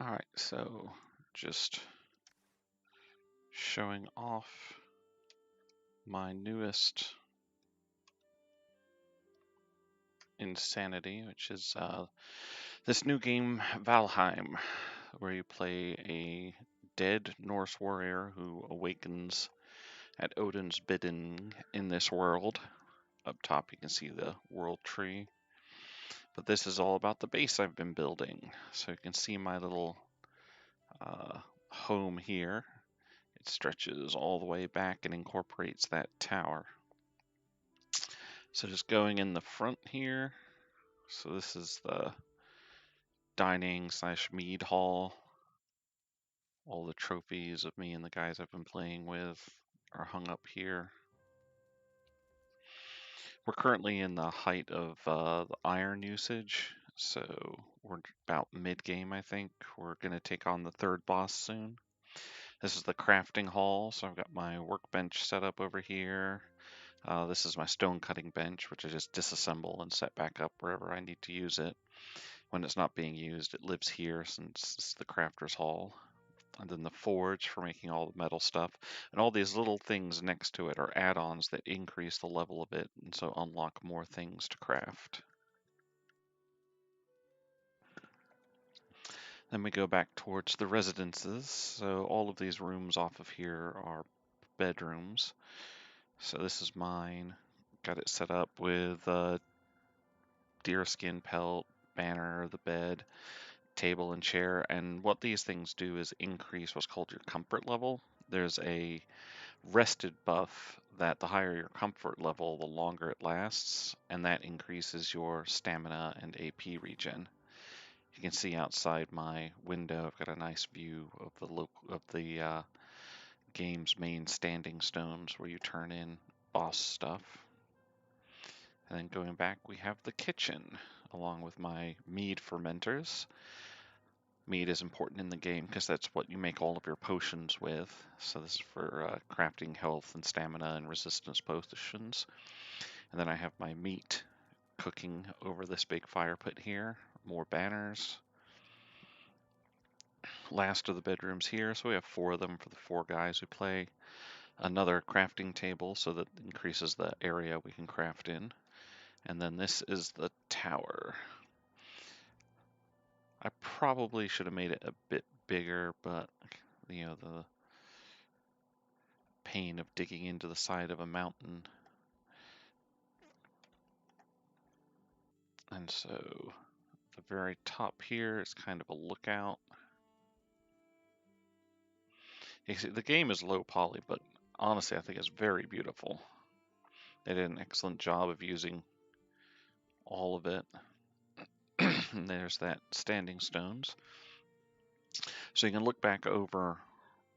Alright, so just showing off my newest insanity, which is this new game, Valheim, where you play a dead Norse warrior who awakens at Odin's bidding in this world. Up top you can see the world tree. But this is all about the base I've been building. So you can see my little home here. It stretches all the way back and incorporates that tower. So just going in the front here. So this is the dining / Mead Hall. All the trophies of me and the guys I've been playing with are hung up here. We're currently in the height of the iron usage, so we're about mid-game, I think. We're going to take on the third boss soon. This is the crafting hall, so I've got my workbench set up over here. This is my stone cutting bench, which I just disassemble and set back up wherever I need to use it. When it's not being used, it lives here since it's the crafter's hall. And then the forge for making all the metal stuff. And all these little things next to it are add-ons that increase the level of it, and so unlock more things to craft. Then we go back towards the residences. So all of these rooms off of here are bedrooms. So this is mine. Got it set up with a deerskin pelt, banner, the bed, table and chair. And what these things do is increase what's called your comfort level. There's a rested buff that the higher your comfort level, the longer it lasts, and that increases your stamina and AP regen. You can see outside my window, I've got a nice view of the game's main standing stones where you turn in boss stuff. And then going back, we have the kitchen, along with my mead fermenters. Mead is important in the game because that's what you make all of your potions with. So this is for crafting health and stamina and resistance potions. And then I have my meat cooking over this big fire pit here. More banners. Last of the bedrooms here, so we have 4 of them for the 4 guys who play. Another crafting table, so that increases the area we can craft in. And then this is the tower. I probably should have made it a bit bigger, but you know, the pain of digging into the side of a mountain. And so the very top here is kind of a lookout. You see, the game is low poly, but honestly I think it's very beautiful. They did an excellent job of using all of it. There's that standing stones. So you can look back over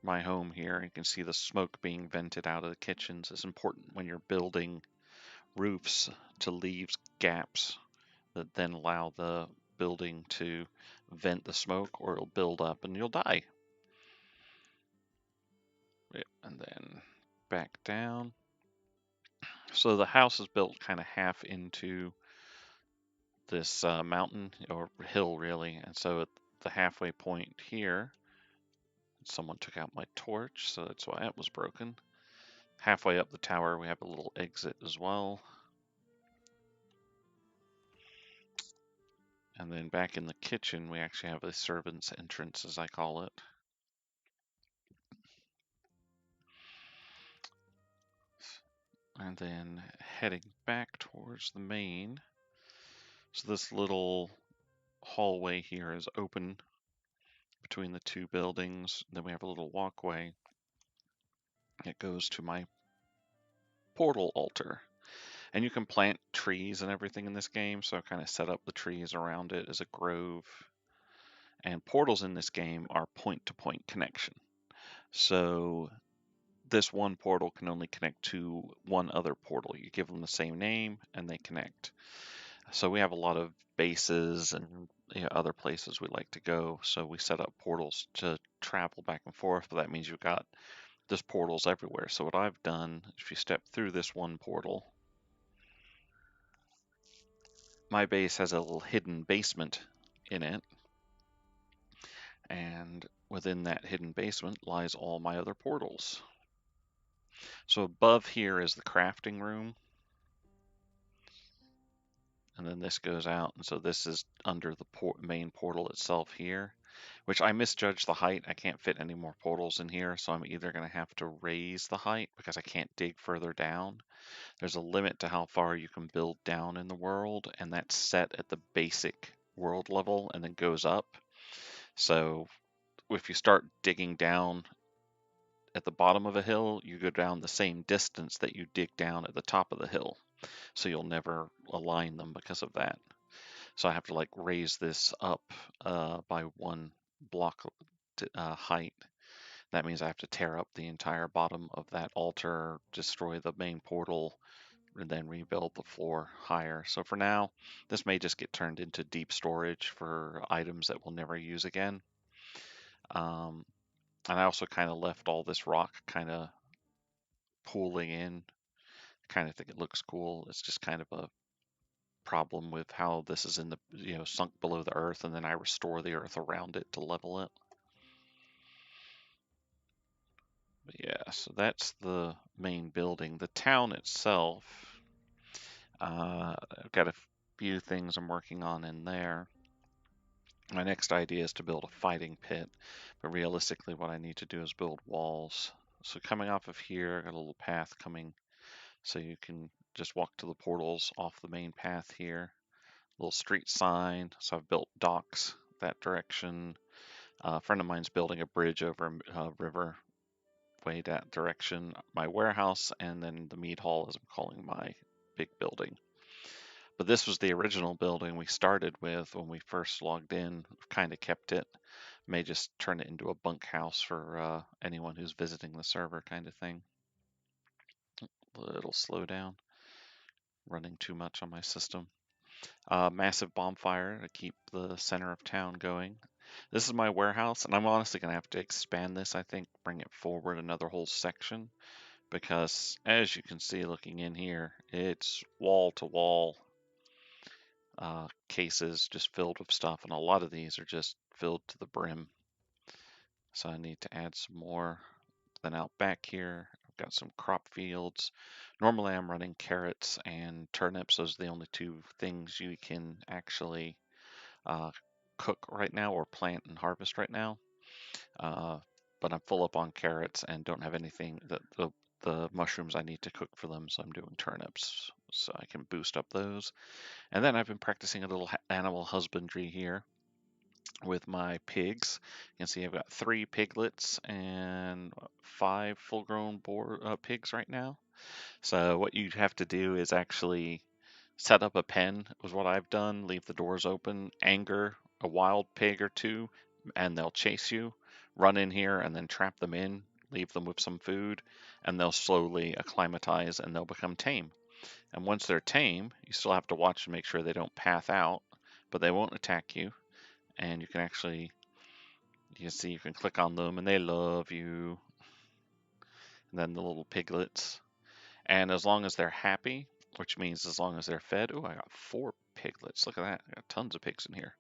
my home here. You can see the smoke being vented out of the kitchens. It's important when you're building roofs to leave gaps that then allow the building to vent the smoke, or it'll build up and you'll die. And then back down. So the house is built kind of half into this mountain, or hill really, and so at the halfway point here, someone took out my torch, so that's why it was broken. Halfway up the tower we have a little exit as well. And then back in the kitchen we actually have a servant's entrance, as I call it. And then heading back towards the main. So this little hallway here is open between the 2 buildings. Then we have a little walkway that goes to my portal altar. And you can plant trees and everything in this game, so I kind of set up the trees around it as a grove. And portals in this game are point-to-point connection. So this one portal can only connect to one other portal. You give them the same name and they connect. So we have a lot of bases and other places we like to go. So we set up portals to travel back and forth, but that means you've got just portals everywhere. So what I've done, if you step through this one portal, my base has a little hidden basement in it. And within that hidden basement lies all my other portals. So above here is the crafting room. And then this goes out, and so this is under the main portal itself here, which I misjudged the height. I can't fit any more portals in here, so I'm either going to have to raise the height because I can't dig further down. There's a limit to how far you can build down in the world, and that's set at the basic world level and then goes up. So if you start digging down at the bottom of a hill, you go down the same distance that you dig down at the top of the hill. So you'll never align them because of that. So I have to like raise this up by 1 block height. That means I have to tear up the entire bottom of that altar, destroy the main portal, and then rebuild the floor higher. So for now, this may just get turned into deep storage for items that we'll never use again. And I also kind of left all this rock kind of pooling in. Kind of think it looks cool. It's just kind of a problem with how this is in the, sunk below the earth, and then I restore the earth around it to level it. But yeah, so that's the main building. The town itself, I've got a few things I'm working on in there. My next idea is to build a fighting pit, but realistically what I need to do is build walls. So coming off of here, I got a little path coming, so you can just walk to the portals off the main path here. Little street sign, so I've built docks that direction. A friend of mine's building a bridge over a river way that direction. My warehouse, and then the Mead Hall, as I'm calling my big building. But this was the original building we started with when we first logged in. Kind of kept it. May just turn it into a bunkhouse for anyone who's visiting the server, kind of thing. It'll slow down. Running too much on my system. Massive bonfire to keep the center of town going. This is my warehouse, and I'm honestly going to have to expand this, I think, bring it forward another whole section, because as you can see looking in here, it's wall to wall cases just filled with stuff, and a lot of these are just filled to the brim. So I need to add some more. Then out back here, I've got some crop fields. Normally I'm running carrots and turnips. Those are the only two things you can actually cook right now or plant and harvest right now. But I'm full up on carrots and don't have anything that the mushrooms I need to cook for them, so I'm doing turnips so I can boost up those. And then I've been practicing a little animal husbandry here with my pigs. You can see I've got 3 piglets and 5 full-grown pigs right now. So what you have to do is actually set up a pen, was what I've done. Leave the doors open, anger a wild pig or two, and they'll chase you. Run in here and then trap them in, leave them with some food, and they'll slowly acclimatize and they'll become tame. And once they're tame, you still have to watch and make sure they don't path out, but they won't attack you. And you can actually, you can see you can click on them and they love you. And then the little piglets. And as long as they're happy, which means as long as they're fed. Oh, I got 4 piglets. Look at that. I got tons of pigs in here.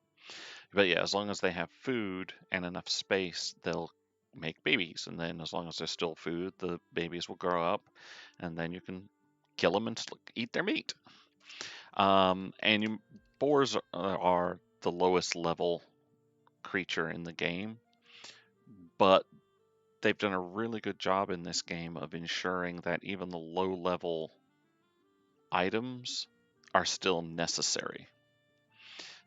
But yeah, as long as they have food and enough space, they'll make babies. And then as long as there's still food, the babies will grow up. And then you can kill them and eat their meat. And boars are the lowest level creature in the game. But they've done a really good job in this game of ensuring that even the low level items are still necessary.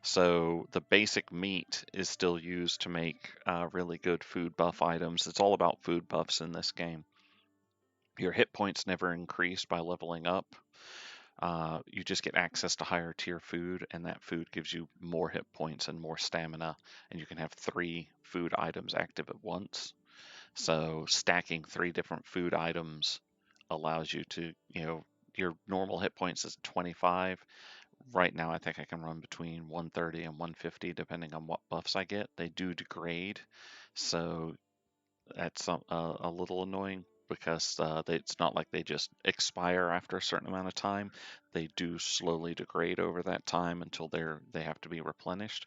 So the basic meat is still used to make really good food buff items. It's all about food buffs in this game. Your hit points never increase by leveling up. You just get access to higher tier food, and that food gives you more hit points and more stamina, and you can have 3 food items active at once. So stacking 3 different food items allows you to, your normal hit points is 25. Right now, I think I can run between 130 and 150 depending on what buffs I get. They do degrade, so that's a little annoying because it's not like they just expire after a certain amount of time. They do slowly degrade over that time until they have to be replenished.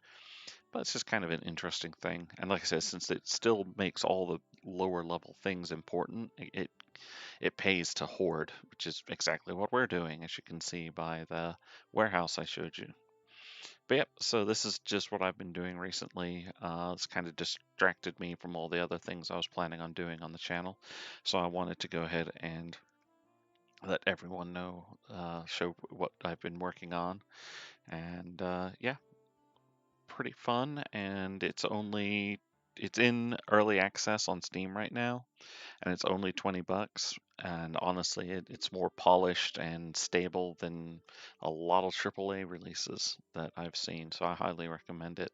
But it's just kind of an interesting thing. And like I said, since it still makes all the lower level things important, it pays to hoard, which is exactly what we're doing, as you can see by the warehouse I showed you. But yep, so this is just what I've been doing recently. It's kind of distracted me from all the other things I was planning on doing on the channel. So I wanted to go ahead and let everyone know, show what I've been working on. And yeah, pretty fun. And it's in early access on Steam right now, and it's only 20 bucks. And honestly, it's more polished and stable than a lot of AAA releases that I've seen. So I highly recommend it.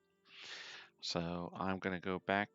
So I'm going to go back